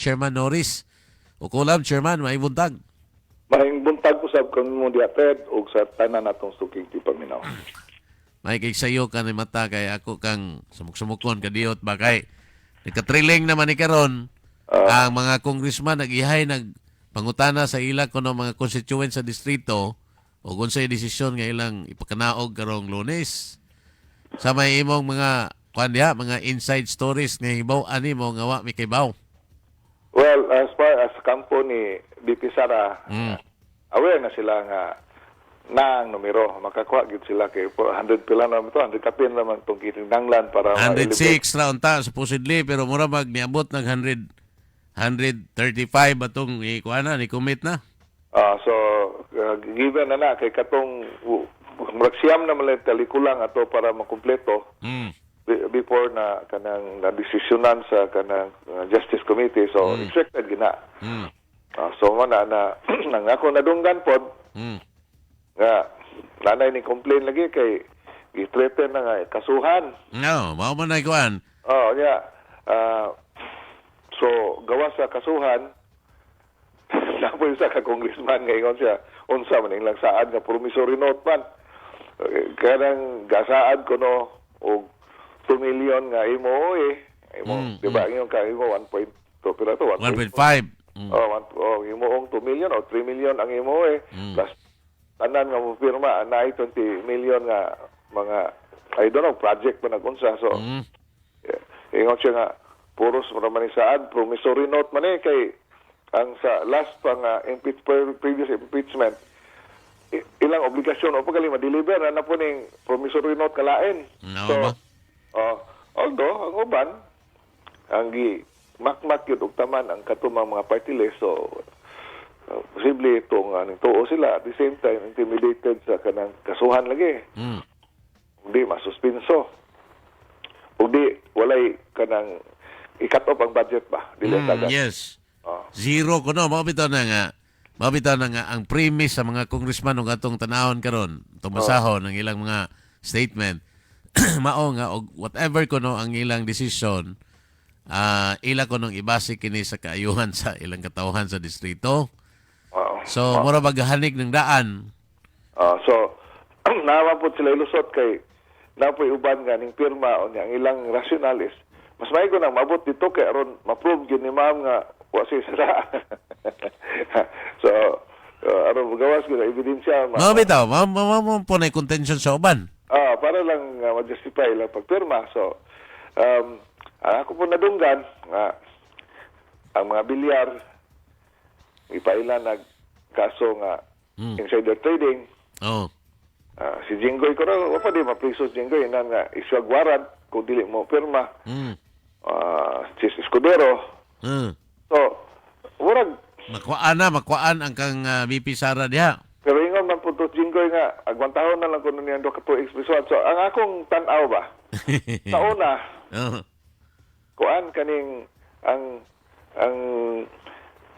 Chairman Norris. O kulam, Chairman, may buntag. Mahing buntag usab kami mo diated o sa tanan natong suking ti paminaw. May kay sayo ka ni mata kay ako kang sumuk-sumukon kadiyot ba kay nagkatriling naman ni karon ang mga congressman nagihay nagpangutana sa ila kuno mga constituent sa distrito o kung sa'y desisyon nga ilang ipakanaog karong Lunes. Sa may imong mga kuan mga inside stories nga hibaw ani mo nga wa mi kay baw. Well, as far as kampo ni BP Sara, aware na sila nga na ang numero. Makakuha gid sila kay 100 pila naman ito. 100 kapin naman itong kinanglan para 106 ra unta supposedly pero mura mag niabot ng 135 atong ikuana ni commit na. So, given na kay katong magsiyam na malit talikulang ato para makumpleto before na kanang na-desisyonan sa kanang Justice Committee. So, expected gina. So, mana na nang ako nadunggan pod nga nanay ni complain lagi kay i-threaten na nga kasuhan. No, mao man na ikuan. So, gawa sa kasuhan, napoy sa ka-congressman ngayon siya, unsa man lang saad nga promissory note man. Kanang gasaad ko no, o 2 million nga imo di ba, yung imo 1.2, pero ito 1.5. Imo ang 2 million o 3 million ang imo plus tanan nga mo pirma, na 20 million nga mga, I don't know, project pa nagunsa. So, ingon siya nga, puros maramani saad, promissory note man kay ang sa last pang previous impeachment, ilang obligasyon o pagkali ma-deliver na po ning promissory note kalain. No, so, ba? although, ang uban, ang makmak yun ugtaman ang katumang mga party list, so, posible itong tuo sila at the same time intimidated sa kanang kasuhan lagi. Hindi masuspenso. Hindi walay kanang i-cut off ang budget ba? Yes. Zero ko no. Mabitaw na nga ang premise sa mga congressman ng atong tanahon karon tumasahon ng ilang mga statement. Mao nga og whatever ko no ang ilang decision, ila ko nung ibase kini sa kaayuhan sa ilang katawhan sa distrito. So, mura maghahanig ng daan. So, naman po sila ilusot kay napoy uban nga ning pirma o ang ilang rationalis. Mas may ko nang mabot dito kay aron ma-prove yun ni ma'am nga wasi sila. So, aron magawas ko na ebidensya. Mabitaw, po na contention sa uban. Para lang ma-justify lang pagpirma. So, ako po nadunggan nga ang mga bilyar ipailan nagkaso nga insider trading. Si Jinggoy ko rin, wapa di mapriso si Jinggoy na nga iswag warrant kung dili mo pirma. Si Escudero. So, murag makuan ang kang BP Sara diha. Pero ingon man po to Jinggoy nga agwantahon na lang kuno niya do kato expression. So, ang akong tan-aw ba? Sa una, kuan kaning ang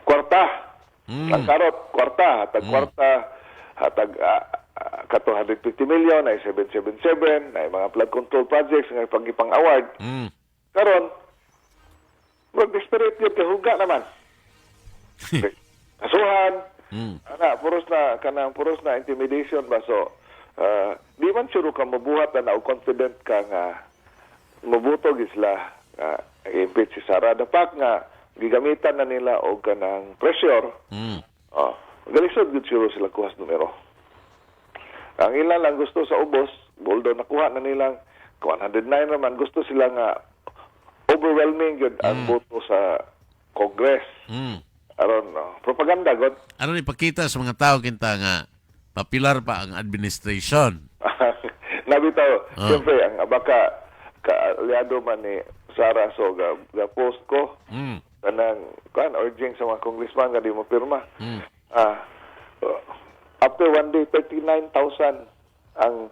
kwarta. Ang karot, kwarta, hatag kato 150 million, ay 777, ay mga flood control projects, nga pag-ipang award. Karon, mag-desperate yun, kahuga naman. Kasuhan, puros na intimidation ba? So, di man sure ka mabuhat na confident ka nga mabutog isla impeach si Sara. Dapat nga, gigamitan na nila o kanang pressure. Galisod good sure sila kuhas numero. Ang ilan lang gusto sa ubos, although nakuha na nilang 109 naman, gusto sila nga overwhelming yun ang boto sa Congress. Aron, propaganda god. Aron ipakita sa mga tao kinta nga popular pa ang administration. Nabitaw, siyempre, ang abaka ka-aliado man ni Sara, so ga-post ko kanang urging sa mga congressman nga di mo pirma. After one day 39,000 ang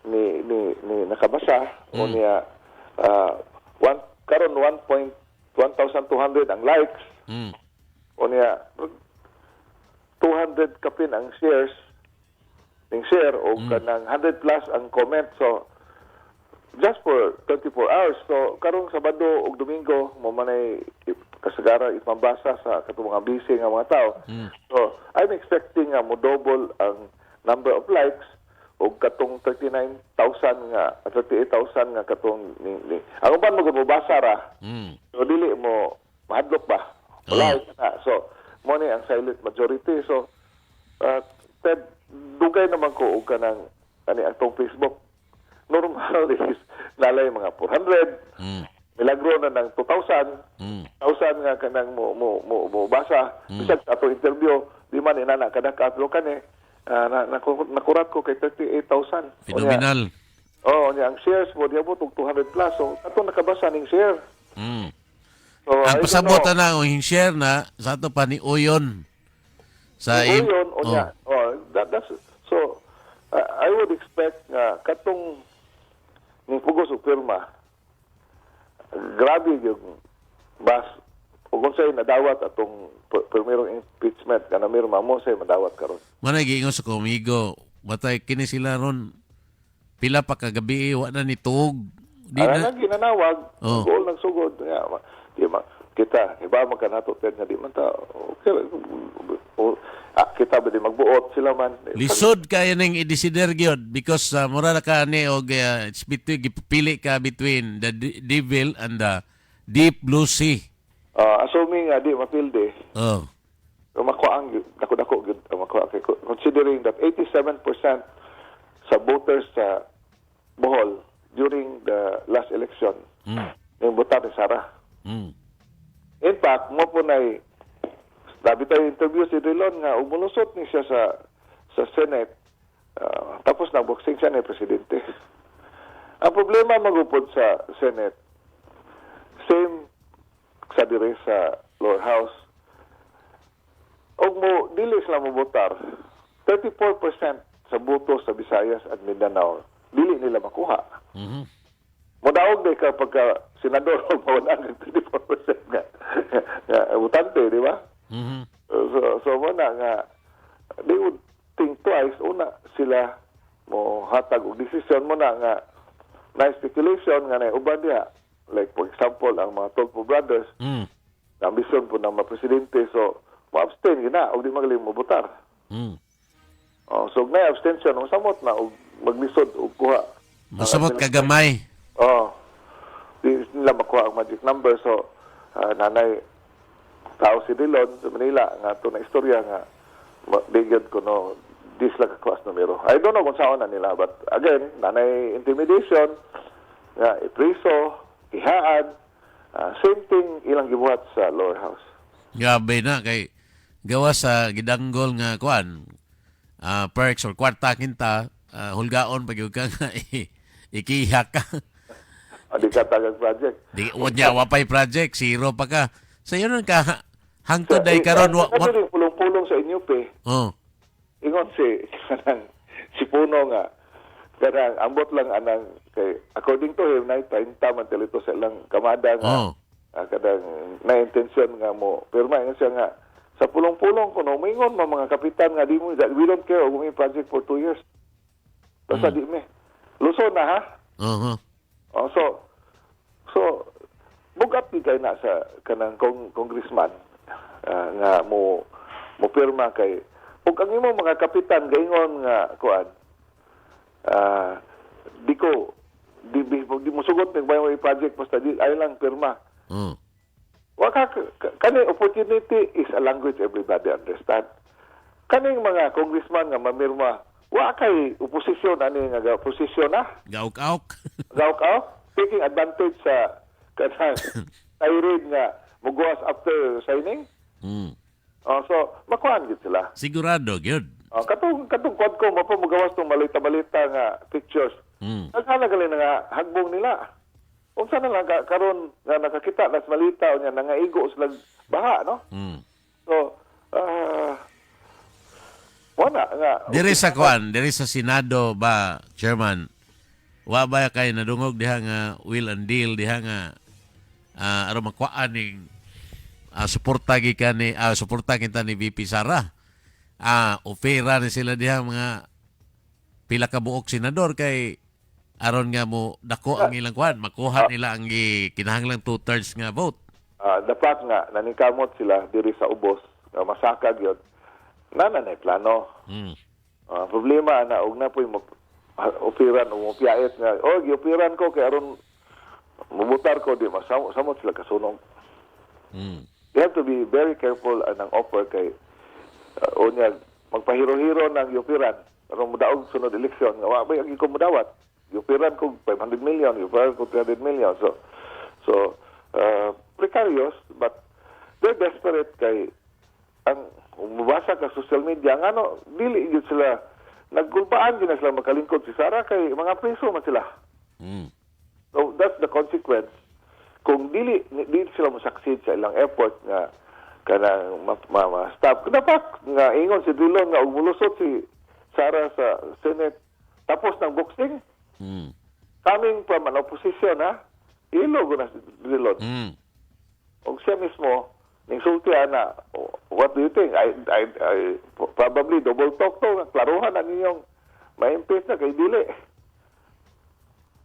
ni nakabasa o niya karon 1,200 ang likes o niya 200 kapin ang shares ning share o kanang 100 plus ang comment. So just for 24 hours. So, karong Sabado o Domingo, mo manay kasagara mabasa sa katong mga busy nga mga tao. So I'm expecting nga mo double ang number of likes o katong 38,000 nga katong ni ang uban mo basa ra. So dili mo mahadlok ba? Wala na. So mo ni ang silent majority. So Ted, dugay naman ko og kanang ani atong Facebook. Normal is nalay mga 400. Milagro na ng 2,000. 1,000 nga kanang mo basa. Bisag sa atong interview, di man inana kada ka-upload kani. Nakurat ko kay 38,000. Phenomenal. Nya ang shares mo diabot og 200 plus. So atong nakabasa ning share. So Ang pasabot na o share na sa ato pa ni Uyon. Sa that's so I would expect nga katong ning pugos og pirma grabe yung bas o kung sa'yo nadawat atong primerong impeachment ka na mirma mo sa'yo madawat karon. Manay giingon sa komigo, batay kini sila ron pila pa kagabi wa na ni tuog. Di na ginanawag, goal ng sugod nga di ma kita iba man kanato ted nga di man ta okay kita ba di magbuot sila man lisod kaya ning i-decider gyud because mura na ka ni og it's between gipili ka between the devil and the deep blue sea. Assuming di mapilde. Makuha ang dako-dako gyud makuha kay considering that 87% sa voters sa Bohol during the last election yung botar ni Sara. In fact, mo po na labi tayo interview si Drilon nga umulusot ni siya sa Senate tapos nagboxing siya ni Presidente. Ang problema magupod sa Senate, same sa dire sa lower house. Og mo, dili sila mo botar, 34% sa boto sa Visayas at Mindanao, dili nila makuha. Modawag day ka pagka senador o mawanan ng 34% nga butante, di ba? So mo na nga, they would think twice. Una, sila mo hatag og desisyon mo na nga na speculation nga na uban diha. Like for example, ang mga Tolpo brothers, na ambisyon po ng mga presidente, so mo-abstain gina og di magaling mo butar. So na abstention, samot na og maglisod og kuha. Masamot kagamay. Di nila makuha ang magic number. So, nanay tao si Drilon sa Manila nga ito na istorya nga bigyan ko no disla ka class numero. I don't know kung saan na nila but again, nanay intimidation nga ipriso, ihaan, same thing ilang gibuhat sa lower house. Grabe na kay gawa sa gidanggol nga kuan perks or kwarta kinta hulgaon pag ka nga ikiha ka. Di ka tagang project. Di wapay project, zero pa ka. Sa iyo nun ka hangtod day karon rin pulong-pulong sa inyo pe. Ingon si Puno nga kanang ambot lang anang kay according to him na 30 man tilito sa ilang kamada nga kadang na intention nga mo pirma nga siya nga sa pulong-pulong kuno mingon mga kapitan nga di mo we don't care og may project for 2 years. Basta di me. Luzon na ha? So bugat di kay na sa kanang congressman nga mo pirma kay ug ang imo mga kapitan gaingon nga kuan di mo sugot ng may project basta di ay lang pirma. Waka kani opportunity is a language everybody understand. Kaning mga congressman nga mamirma wa kay oposisyon ani nga oposisyon na gauk-auk taking advantage sa kanang tirade nga muguas after signing. So makuan gid sila sigurado gyud. Katong kwad ko mapamugawas tong malita-balita nga pictures. Naghala gali nga hagbong nila. Unsa na lang karon nga nakakita nas malita unya nangaigo sila baha no? So wala nga. Diri sa Senado ba, Chairman, wa ba kay nadungog diha nga will and deal diha nga aron makuhaan ning suporta gikan ni suporta kita ni VP Sara. Ofera ni sila diha mga pila ka buok senador kay aron nga mo dako ang ilang kuan makuha nila ang kinahanglang 2/3 nga vote. dapat nga naningkamot sila diri sa ubos nga masakag yun. Nanay plano. Mm. Problema na og na po'y opiran o mupiyait nga giopiran ko kay aron mubutar ko di samot sila kasunog. Mm. You have to be very careful anang offer kay unya magpahiro-hiro ng giopiran aron mudaog sunod eleksyon nga wa ba ang iko mudawat. Giopiran ko 500 million, giopiran ko 300 million. So precarious but they're desperate kay ang mubasa ka social media ngano dili gyud sila nagkulbaan gyud na sila makalingkod si Sara kay mga preso man sila. Mm. So that's the consequence. Kung dili sila mo-succeed sa ilang effort nga kanang ma-stop. Dapat nga ingon si Drilon nga umulusot si Sara sa Senate tapos ng boxing. Mm. Coming from an opposition, ilo ko na si Drilon. Mm. O siya mismo, ningsultihan na, what do you think? I probably double talk to, klaruhan na ninyong ma-impeach na kay dili.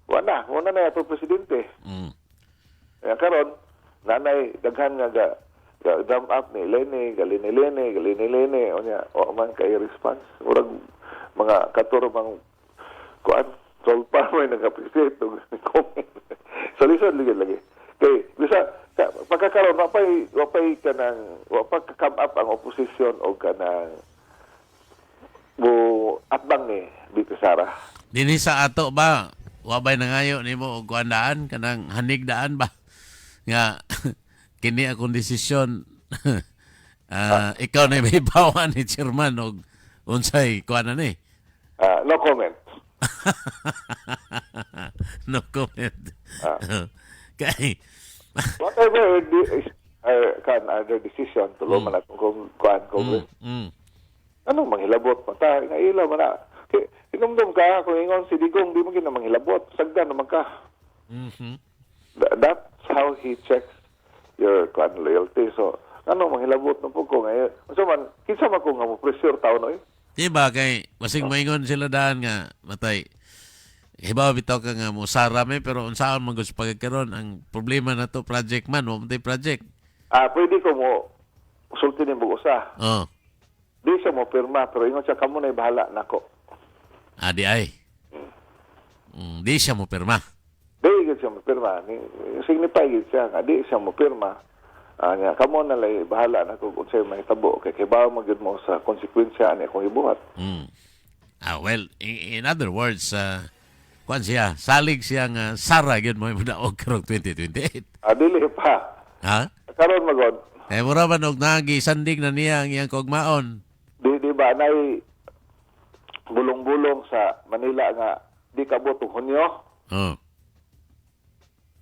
Wala na ito presidente. Mm. Kaya karon nanay daghan nga dam up ni Lene, Lene, o niya, o man kay response. Murag mga katurmang kuan, solpa may nag-appreciate ng comment. So listen, lagi. Kay, bisa, pagkakaroon, wapay come up ang opposition o kanang atbang ni Dito Sara. Dinhi sa ato ba wabay nangayo nimo og kuandaan kanang hanigdaan ba nga kini akong desisyon ikaw na may bawa ni chairman og unsay kuan ni. No comment. No comment. Kay Whatever their decision tulo man atong kuan Congress. Anong manghilabot pa ta nga ilaw man na. Inumdum ka kung ingon si Digong di mo gina manghilabot sagdan naman ka. That's how he checks your loyalty. So ano manghilabot na po ko ngayon. So man kinsa man ko nga mo pressure taon oy. Diba kay basig maingon sila daan nga matay. Hibaw bitaw ka nga mo sarame pero unsaon man gusto pagkaron ang problema na to project man mo tay project. Pwede ko mo sulti ni mo usa. Oh. Di siya mo pirma pero ingon siya kamo na bahala nako. Di ay. Di siya mo pirma. Di siya mo pirma. Signify siya nga di siya mo pirma. Nga kamo na lay bahala nako kung sa'yo may tabo kay kibaw magyud mo sa konsekwensya ani akong ibuhat. Well, in other words, kuan siya, salig siya nga Sara gyud mo imudaog karong 2028. Dili pa. Ha? Karon magod. Eh mura ba og nagi sandig na niya ang iyang kogmaon? Di ba nay bulong-bulong sa Manila nga di kabot og Hunyo? Oh.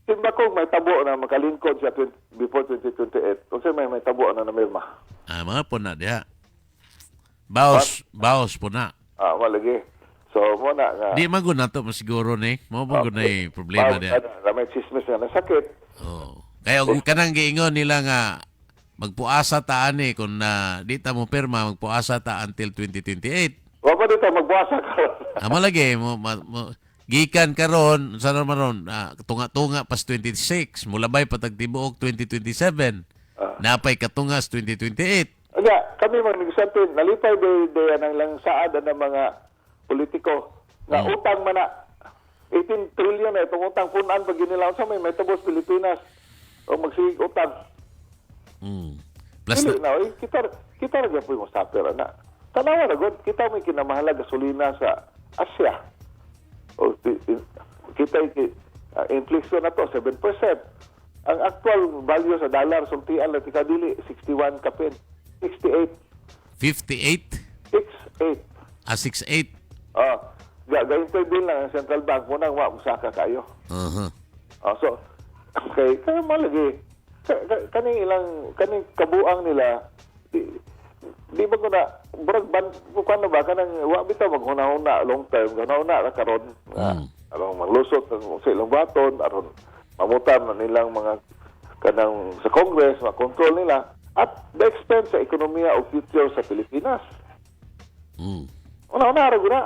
Simba kong may tabo na makalingkod siya before 2028. Kung may tabo na namirma. Mga po na diha. Baos po na. Malagi. So, mo na nga. Di magun na to masiguro ni. Mo magun na problema diha. May chismis nga nasakit. Oh. Kaya og kanang giingon nila nga magpuasa ta ani kung di ta mo pirma magpuasa ta until 2028. Wa pa dito magbuasa ka. Malagi mo gikan karon sa naman ron tunga-tunga pas 26 mulabay patag tibuok 2027 napay katungas 2028. Kami mga negosyante nalipay de ang lang saad ng mga politiko nga utang man na 18 trillion na itong utang punan pag ginilaw sa may tabos Pilipinas o magsig utang. Plus Dili, kita ra gyud mo sa pera na. Tanawa ra gud kita may kinamahal gasolina sa Asia. O kita inflation na to 7%. Ang actual value sa dollar sultian lang tikadili 61 kapin. 68. 58? 68. 68? Ga-intervene lang ang central bank mo nang musaka kayo. So, kaya malagi. Kaning kabuang nila, di ba ko na, burag ban, kung ano ba, kanang, bitaw maghuna-huna long term, gana-huna na karon, arong maglusot sa ilang baton, arong mamutan na nilang mga, kanang sa Congress, makontrol nila, at the expense sa ekonomiya o future sa Pilipinas. Una-una, araw na,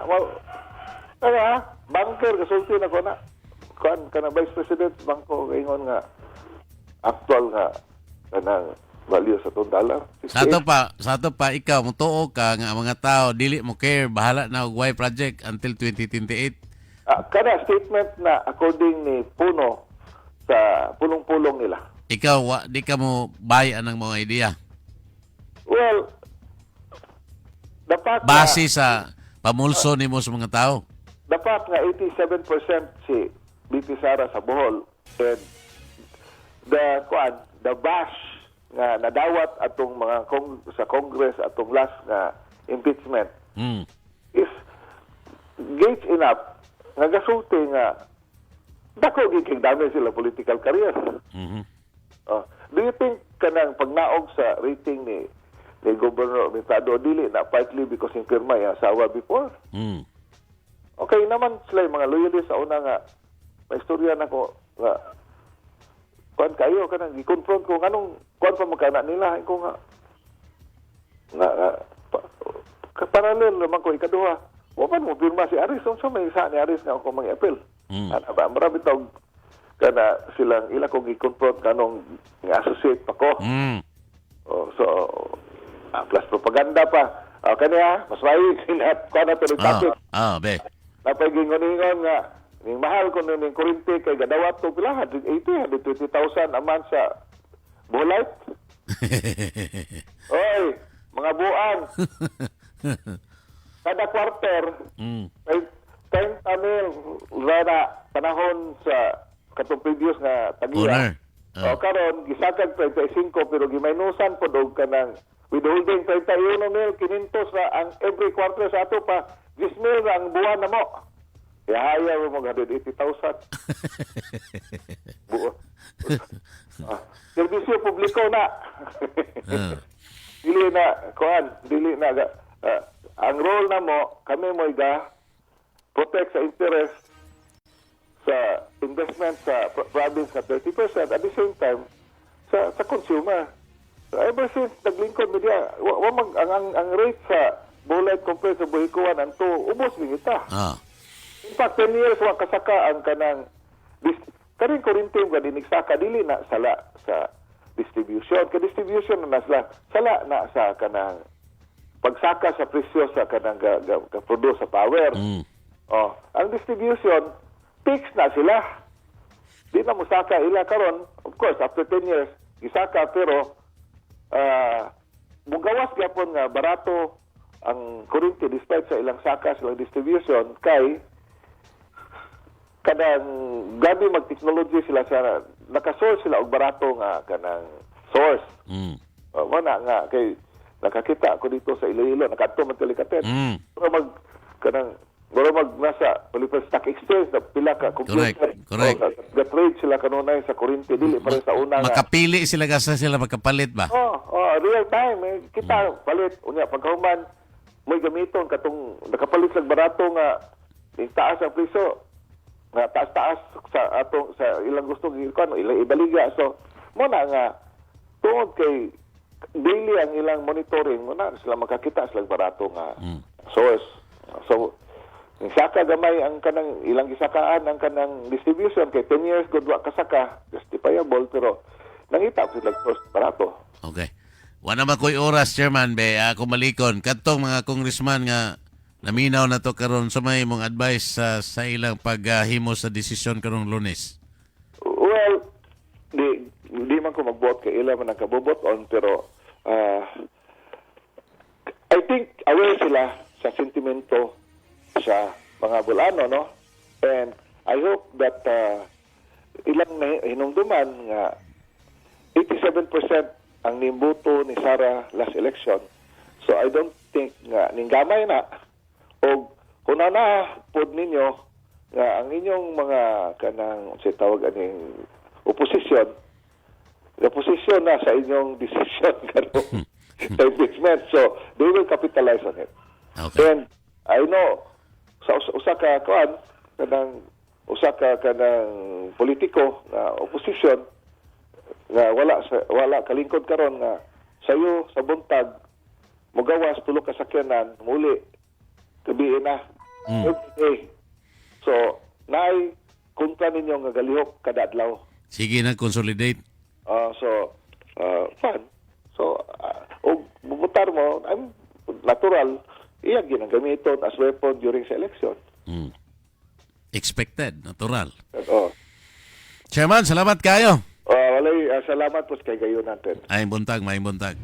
kaya, banker, kasulti na ko na, kanang Vice President, bangko, ingon nga, actual nga, kanang value sa itong dollar. Sa ato pa ikaw mutuo ka nga ang mga tao dili mo care bahala na og Y project until 2028. Kana statement na according ni Puno sa pulong-pulong nila. Ikaw di ka mo buy anang mga idea Well, dapat base sa pamulso nimo sa mga tao. dapat nga 87% si BP Sara sa Bohol, and the bash nga nadawat atong mga sa Congress atong last nga impeachment Mm. is gauge enough nga gasulti nga dako gid dami sila political career. Mhm. Do you think kanang pagnaog sa rating ni Governor Mercado dili na partly because yung pirma yung asawa before? Mm. Okay naman sila yung mga loyalists sa una nga may istorya na ko nga kuan kayo kanang gi-confront ko nganong kuan pa magkana nila ko nga parallel naman ko ikaduha wa man mo pirma si Aris so may isa ni Aris nga ako mag-appeal. Ana ba marami tawag kana silang ila ko gi-confront kanong nga associate pa ko. Mm. So plus propaganda pa. Kanya mas may sinat kana to topic. Be. Napagingon-ingon nga ning mahal ko ning kuryente kay gadawat to pila 120,000 a month sa Bulay. Oy, mga buang. Kada quarter, Mm. 30 mil rada panahon sa katong previous nga Owner. tagiya. O karon gisakag 35 pero gimainusan pod og kanang withholding 31,500 ra ang every quarter sa ato pa 10,000 ra ang buwan na mo. Ihaya mo mag 180,000. Buo. Serbisyo publiko na. Dili na kuan, dili na ang role na mo kami mo iga protect sa interest sa investment sa province na 30% at the same time sa consumer. So ever since naglingkod media, ang rate sa bullet compared sa buhikuan ang ubos din ita. In fact, 10 years wa kasaka ang kanang karing kuryente nga dinigsaka dili na sala sa distribution. Ka distribution na sala na sa kanang pagsaka sa presyo sa kanang ga-produce sa power. Mm. Ang distribution fixed na sila. Di na musaka ila karon. Of course, after 10 years, isaka pero mugawas gyapon nga barato ang kuryente despite sa ilang saka silang distribution kay kanang gabi mag-technology sila sa nakasource sila og barato nga kanang source. Mm. Wala nga kay nakakita ako dito sa Iloilo nakadto man Talikaten. Mm. Pero nasa Philippine Stock Exchange na pila ka computer. Correct. Ga-trade sila kanunay sa kuryente dili pa rin sa una nga. Makapili sila gasa sila magkapalit ba? Real time kita palit unya pagkahuman mo'y gamiton katong nakapalit sa barato nga taas ang presyo nga taas sa atong sa ilang gusto gikan ilang ibaliga so mo na nga tungod kay daily ang ilang monitoring mo na sila makakita sila barato nga source. So saka gamay ang kanang ilang gisakaan ang kanang distribution kay 10 years gud wa kasaka justifiable pero nangita sila source barato. Okay. Wala naman ko'y oras, Chairman, be. Ako malikon. Katong mga congressman nga naminaw na to karon sa may mong advice sa ilang paghimo sa desisyon karong Lunes. Well, di man ko magbuot kay ila man ang kabubot on pero I think aware sila sa sentimento sa mga Bulano, no? And I hope that ilang hinungduman nga 87% ang nimbuto ni Sara last election. So I don't think nga ninggamay na o kung na pod ninyo nga ang inyong mga kanang sa tawag aning opposition na sa inyong decision kanong impeachment. So they will capitalize on it. Okay. And I know sa usa ka kanang politiko na opposition nga wala kalingkod karon nga sayo sa buntag mugawas tulo ka sakyanan muli gabi na every day. So naay kontra ninyo nga galihok kada adlaw. Sige na, consolidate. So fund. So, og bubutar mo, I'm natural, iya ginagamiton as weapon during sa election. Expected, natural. Oh. Chairman, salamat kayo. Walay, salamat po kay gayon natin. Ay buntag, may buntag.